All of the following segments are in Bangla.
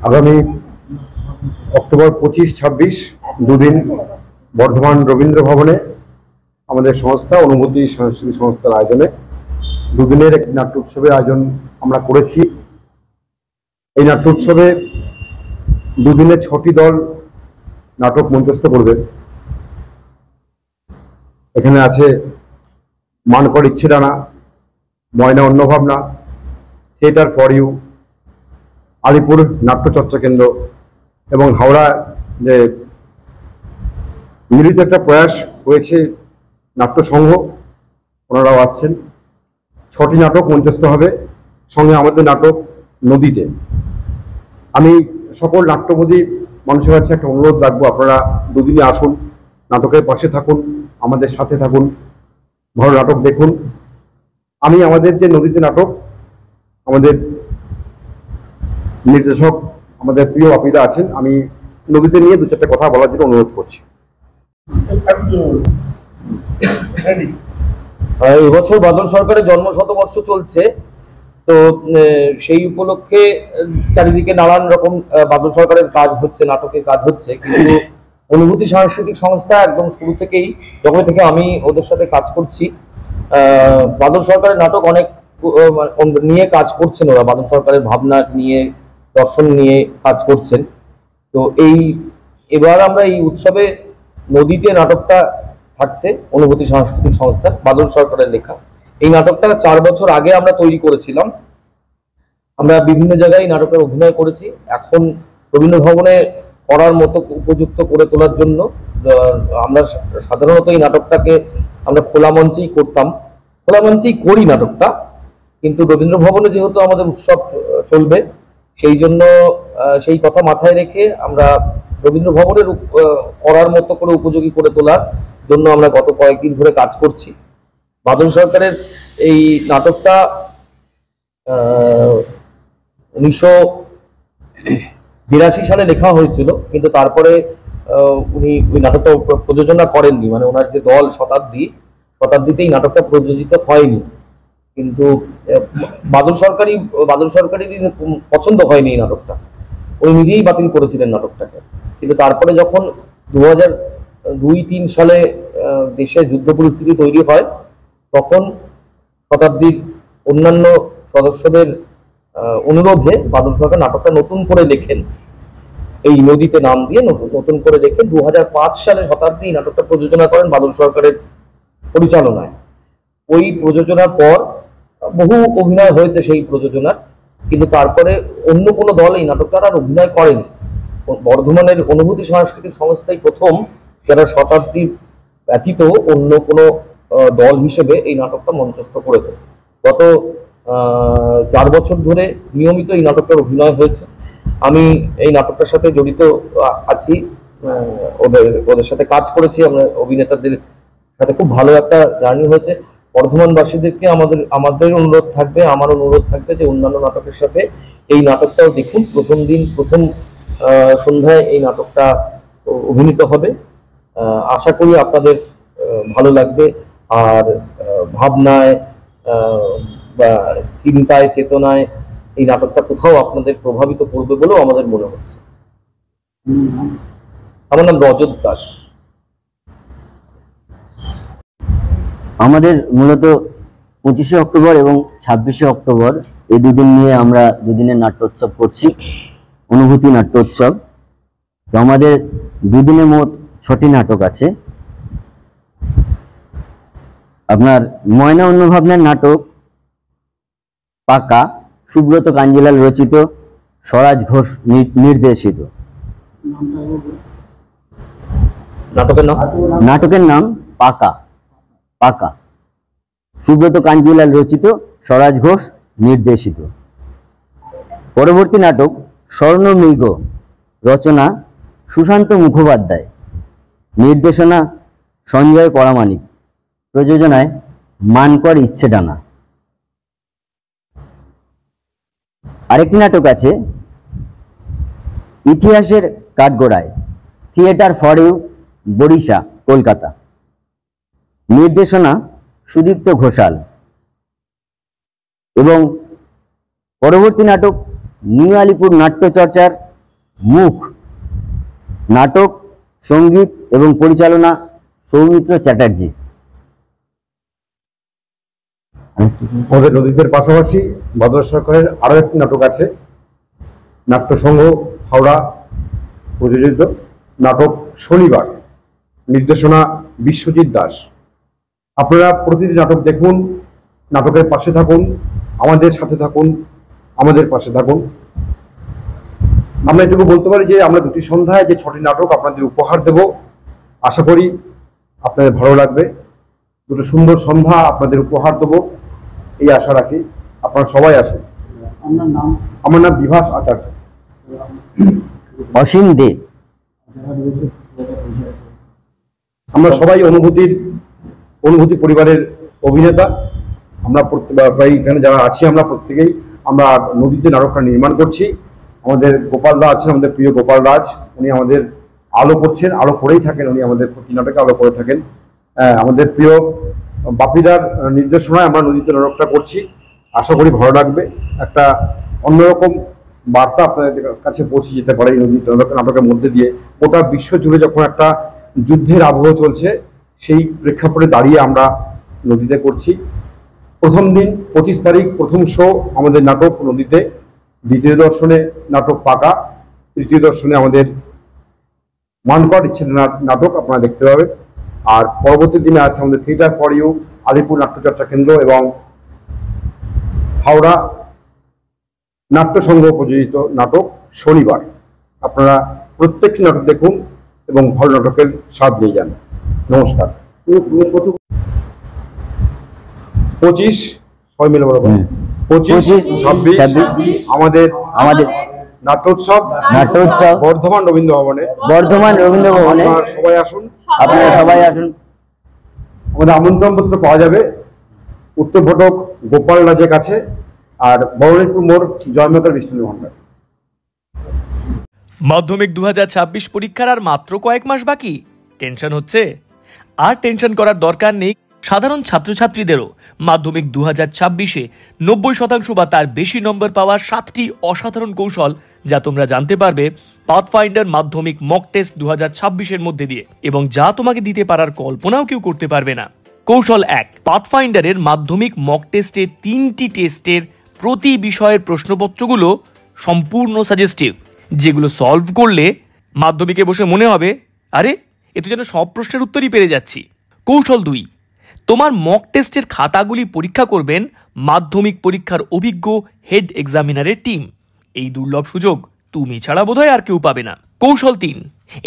আগামী অক্টোবর 25-26 দুদিন বর্ধমান রবীন্দ্র ভবনে আমাদের সংস্থা অনুভূতি সাংস্কৃতিক সংস্থার আয়োজনে দুদিনের একটি নাট্য উৎসবের আয়োজন আমরা করেছি। এই নাট্য উৎসবে দুদিনে 6টি দল নাটক মঞ্চস্থ করবে। এখানে আছে মানকর ইচ্ছেডানা, ময়না অন্যভাবনা, থিয়েটার ফর ইউ, আলিপুর নাট্যচর্চা কেন্দ্র এবং হাওড়া যে মিলিত একটা প্রয়াস হয়েছে নাট্য সংঘ, ওনারাও আসছেন। 6টি নাটক মঞ্চস্থ হবে, সঙ্গে আমাদের নাটক নদীতে। আমি সকল নাট্যবাদী মানুষের কাছে একটা অনুরোধ রাখবো, আপনারা দুদিনে আসুন, নাটকের পাশে থাকুন, আমাদের সাথে থাকুন, ভালো নাটক দেখুন। আমি আমাদের যে নদীতে নাটক, আমাদের নির্দেশক আমাদের প্রিয় আপিদা আছেন, আমি নদীতে নিয়ে 2-4টা কথা বলার জন্য অনুরোধ করছি। এবছর বাদল সরকারের জন্ম শতবর্ষ চলছে, তো সেই উপলক্ষে চারিদিকে নানান রকম বাদল সরকারের কাজ হচ্ছে, নাটকের কাজ হচ্ছে, কিন্তু অনুভূতি সাংস্কৃতিক সংস্থা একদম শুরু থেকেই, যখন থেকে আমি ওদের সাথে কাজ করছি, বাদল সরকারের নাটক অনেক নিয়ে কাজ করছেন ওরা, বাদল সরকারের ভাবনা নিয়ে, দর্শন নিয়ে কাজ করছেন। তো এবার আমরা এই উৎসবে নদীতে নাটকটা থাকছে অনুভূতি সাংস্কৃতিক সংস্থার, বাদল সরকারের লেখা। এই নাটকটা 4 বছর আগে আমরা তৈরি করেছিলাম। আমরা বিভিন্ন জায়গায় নাটকের অভিনয় করেছি। এখন রবীন্দ্র ভবনে করার মতো উপযুক্ত করে তোলার জন্য আমরা সাধারণত এই নাটকটাকে আমরা খোলা মঞ্চেই করতাম, খোলা মঞ্চেই করি নাটকটা, কিন্তু রবীন্দ্র ভবনে যেহেতু আমাদের উৎসব চলবে, সেই জন্য সেই কথা মাথায় রেখে আমরা রবীন্দ্র ভবনের করার মতো করে উপযোগী করে তোলার জন্য আমরা গত কয়েকদিন ধরে কাজ করছি। বাদল সরকারের এই নাটকটা 1982 সালে লেখা হয়েছিল, কিন্তু তারপরে উনি ওই নাটকটা প্রযোজনা করেননি, মানে ওনার যে দল শতাব্দীতেই নাটকটা প্রযোজিত হয়নি। কিন্তু বাদল সরকারই পছন্দ হয়নি এই নাটকটা, উনি নিজেই বাতিল করেছিলেন নাটকটাকে। কিন্তু তারপরে যখন 2002-3 সালে দেশে যুদ্ধ পরিস্থিতি তৈরি হয়, তখন শতাব্দীর অন্যান্য সদস্যদের অনুরোধে বাদল সরকার নাটকটা নতুন করে লেখেন, এই নদীতে নাম দিয়ে নতুন করে লেখে 2005 সালে শতাব্দী নাটকটা প্রযোজনা করেন বাদল সরকারের পরিচালনায়। ওই প্রযোজনার পর বহু অভিনয় হয়েছে সেই প্রযোজনার, কিন্তু তারপরে অন্য কোনো দল এই নাটকটার আর অভিনয় করেনি। বর্ধমানের অনুভূতি সাংস্কৃতিক সংস্থাই প্রথম যারা শতাব্দী ব্যতীত অন্য কোনো দল হিসেবে এই নাটকটা মঞ্চস্থ করেছে। গত 4 বছর ধরে নিয়মিত এই নাটকটার অভিনয় হয়েছে। আমি এই নাটকটার সাথে জড়িত আছি, ওদের সাথে কাজ করেছি, আমরা অভিনেতাদের সাথে খুব ভালো একটা জার্নি হয়েছে। বর্ধমানবাসীদেরকে আমাদের অনুরোধ থাকবে, আমার অনুরোধ থাকবে যে অন্যান্য নাটকের সাথে এই নাটকটাও দেখুন। প্রথম সন্ধ্যায় এই নাটকটা অভিনীত হবে, আশা করি আপনাদের ভালো লাগবে। আর ভাবনায় বা চিন্তায়, চেতনায় এই নাটকটা কোথাও আপনাদের প্রভাবিত করবে বলেও আমাদের মনে হচ্ছে। আমার নাম রজত দাস। আমাদের মূলত 25শে অক্টোবর এবং 26শে অক্টোবর এই দুদিন নিয়ে আমরা দুদিনের নাট্যোৎসব করছি, অনুভূতি নাট্যোৎসব। তো আমাদের দুদিনে মোট 6টি নাটক আছে। আপনার ময়না অন্যভাবনার নাটক পাকা, সুব্রত কাঞ্জিলাল রচিত, স্বরাজ ঘোষ নির্দেশিত। নাটকের নাম পাকা, সুব্রত কাঞ্জিলাল রচিত, স্বরাজ ঘোষ নির্দেশিত। পরবর্তী নাটক স্বর্ণমৃগ, রচনা সুশান্ত মুখোপাধ্যায়, নির্দেশনা সঞ্জয় পরামানিক, প্রযোজনায় মানকর ইচ্ছেডানা। আরেকটি নাটক আছে ইতিহাসের কাঠগড়ায়, theatre for you, Barisha, Kolkata, নির্দেশনা সুদীপ্ত ঘোষাল। এবং পরবর্তী নাটক নিউ আলিপুর নাট্যচর্চার মুখ। নাটক, সঙ্গীত এবং পরিচালনা সৌমিত্র চ্যাটার্জি। আমাদের নদীদের পাশাপাশি বাদল সরকারের আরো একটি নাটক আছে, নাট্যসংঘ হাওড়া প্রযোজিত নাটক শনিবার, নির্দেশনা বিশ্বজিৎ দাস। আপনারা প্রতিটি নাটক দেখুন, নাটকের পাশে থাকুন, আমাদের সাথে থাকুন, আমাদের পাশে থাকুন। আমরা এটুকু বলতে পারি যে আমরা দুটি সন্ধ্যায় যে 6টি নাটক আপনাদের উপহার দেব, আশা করি আপনাদের ভালো লাগবে। দুটো সুন্দর সন্ধ্যা আপনাদের উপহার দেবো এই আশা রাখি। আপনারা সবাই আসুন। আমার নাম বিভাস আচার্য। অসীম দে। আমরা সবাই অনুভূতি পরিবারের অভিনেতা। আমরা প্রায় এখানে যারা আছি আমরা প্রত্যেকেই আমরা নদীতে নাটকটা নির্মাণ করছি। আমাদের গোপাল দা আছেন, আমাদের প্রিয় গোপাল রাজ, উনি আমাদের আলো করছেন, আলো করেই থাকেন, উনি আমাদের প্রতি নাটকে আলো করে থাকেন। আমাদের প্রিয় বাপিদার নির্দেশনায় আমরা নদীতে নাটকটা করছি, আশা করি ভালো লাগবে। একটা অন্যরকম বার্তা আপনাদের কাছে পৌঁছে যেতে পারে এই নদীতে নাটকের মধ্যে দিয়ে। গোটা বিশ্ব জুড়ে যখন একটা যুদ্ধের আবহ চলছে, সেই প্রেক্ষাপটে দাঁড়িয়ে আমরা নদীতে করছি। প্রথম দিন 25 তারিখ প্রথম শো আমাদের নাটক নদীতে, দ্বিতীয় দর্শনে নাটক পাকা, তৃতীয় দর্শনে আমাদের মানকট ইচ্ছে নাটক আপনারা দেখতে পাবেন। আর পরবর্তী দিনে আছে আমাদের থিয়েটার ফর ইউ আলিপুর নাট্যচর্চা কেন্দ্র এবং হাওড়া নাট্যসংঘ প্রযোজিত নাটক শনিবার। আপনারা প্রত্যেকটি নাটক দেখুন এবং ভালো নাটকের স্বাদ নিয়ে যান। নমস্কার। 25 সবাই মিলে বলবো 25, 26 আমাদের নাট্যোৎসব বর্ধমান রবীন্দ্র ভবনে। সবাই আসুন, আপনারা সবাই আসুন। আমাদের আমন্ত্রণ পত্র পাওয়া যাবে উত্তর ফটক গোপাল রাজের কাছে আর বরণীপুর মোড় জয়মাতার বিষ্ণু ভান্ডার। মাধ্যমিক 2026 পরীক্ষার আর মাত্র কয়েক মাস বাকি। টেনশন হচ্ছে? আর টেনশন করার দরকার নেই। সাধারণ ছাত্রছাত্রীদেরও মাধ্যমিক 2026-এ 90% বা তার বেশি নম্বর পাওয়ার 7টি অসাধারণ কৌশল যা তোমরা জানতে পারবে পাথফাইন্ডার মাধ্যমিক মক টেস্ট 2026-এর মধ্যে দিয়ে, এবং যা তোমাকে দিতে পারার কল্পনাও কেউ করতে পারবে না। কৌশল 1, পাথফাইন্ডারের মাধ্যমিক মক টেস্টে 3টি টেস্টের প্রতি বিষয়ের প্রশ্নপত্রগুলো সম্পূর্ণ সাজেস্টিভ, যেগুলো সলভ করলে মাধ্যমিকে বসে মনে হবে আরে এ তো যেন সব প্রশ্নের উত্তরই পেরে যাচ্ছি। কৌশল 2, তোমার মক টেস্টের খাতাগুলি পরীক্ষা করবেন মাধ্যমিক পরীক্ষার অভিজ্ঞ হেড এক্সামিনারের টিম। এই দুর্লভ সুযোগ তুমি ছাড়া বোধহয় আর কেউ পাবে না। কৌশল 3,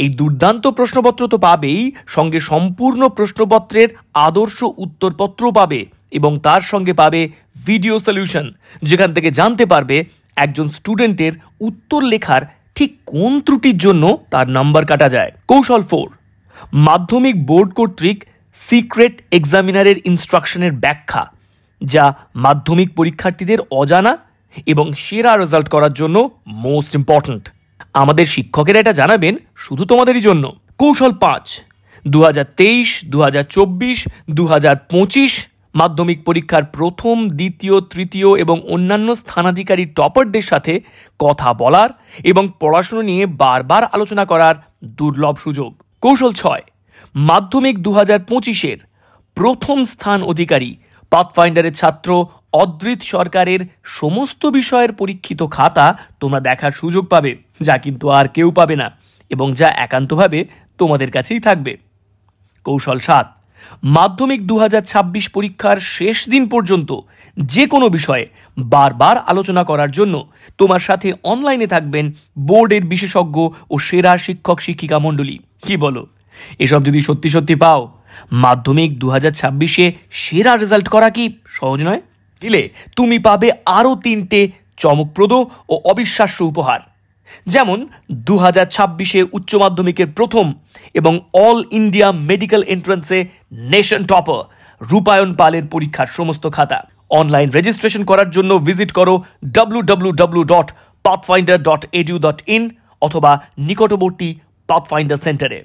এই দুর্দান্ত প্রশ্নপত্র তো পাবেই, সঙ্গে সম্পূর্ণ প্রশ্নপত্রের আদর্শ উত্তরপত্র পাবে এবং তার সঙ্গে পাবে ভিডিও সলিউশন, যেখান থেকে জানতে পারবে একজন স্টুডেন্টের উত্তর লেখার ঠিক কোন ত্রুটির জন্য তার নাম্বার কাটা যায়। কৌশল 4, মাধ্যমিক বোর্ড কর্তৃক সিক্রেট এক্সামিনারের ইনস্ট্রাকশনের ব্যাখ্যা, যা মাধ্যমিক পরীক্ষার্থীদের অজানা এবং সেরা রেজাল্ট করার জন্য মোস্ট ইম্পর্ট্যান্ট। আমাদের শিক্ষকেরা এটা জানাবেন শুধু তোমাদেরই জন্য। কৌশল 5, 2023, 2024, 2025 মাধ্যমিক পরীক্ষার প্রথম, দ্বিতীয়, তৃতীয় এবং অন্যান্য স্থানাধিকারী টপারদের সাথে কথা বলার এবং পড়াশোনা নিয়ে বারবার আলোচনা করার দুর্লভ সুযোগ। কৌশল 6, মাধ্যমিক 2025-এর প্রথম স্থান অধিকারী পাথফাইন্ডারের ছাত্র অদ্রিত সরকারের সমস্ত বিষয়ের পরীক্ষিত খাতা তোমরা দেখার সুযোগ পাবে, যা কিন্তু আর কেউ পাবে না এবং যা একান্তভাবে তোমাদের কাছেই থাকবে। কৌশল 7, মাধ্যমিক 2026 পরীক্ষার শেষ দিন পর্যন্ত যে কোনো বিষয়ে বারবার আলোচনা করার জন্য তোমার সাথে অনলাইনে থাকবেন বোর্ডের বিশেষজ্ঞ ও সেরা শিক্ষক শিক্ষিকা মণ্ডলী। কি বলো, এসব যদি সত্যি সত্যি পাও, মাধ্যমিক 2026-এ সেরা রেজাল্ট করা কি সহজ নয়? দিলে তুমি পাবে আরও 3টে চমকপ্রদ ও অবিশ্বাস্য উপহার, যেমন 2026-এ উচ্চ মাধ্যমিকের প্রথম এবং অল ইন্ডিয়া মেডিকেল এন্ট্রান্সে নেশন টপার রূপায়ণ পালের পরীক্ষার সমস্ত খাতা। অনলাইন রেজিস্ট্রেশন করার জন্য ভিজিট করো www.pathfinder.edu.in অথবা নিকটবর্তী পাথফাইন্ডার সেন্টারে।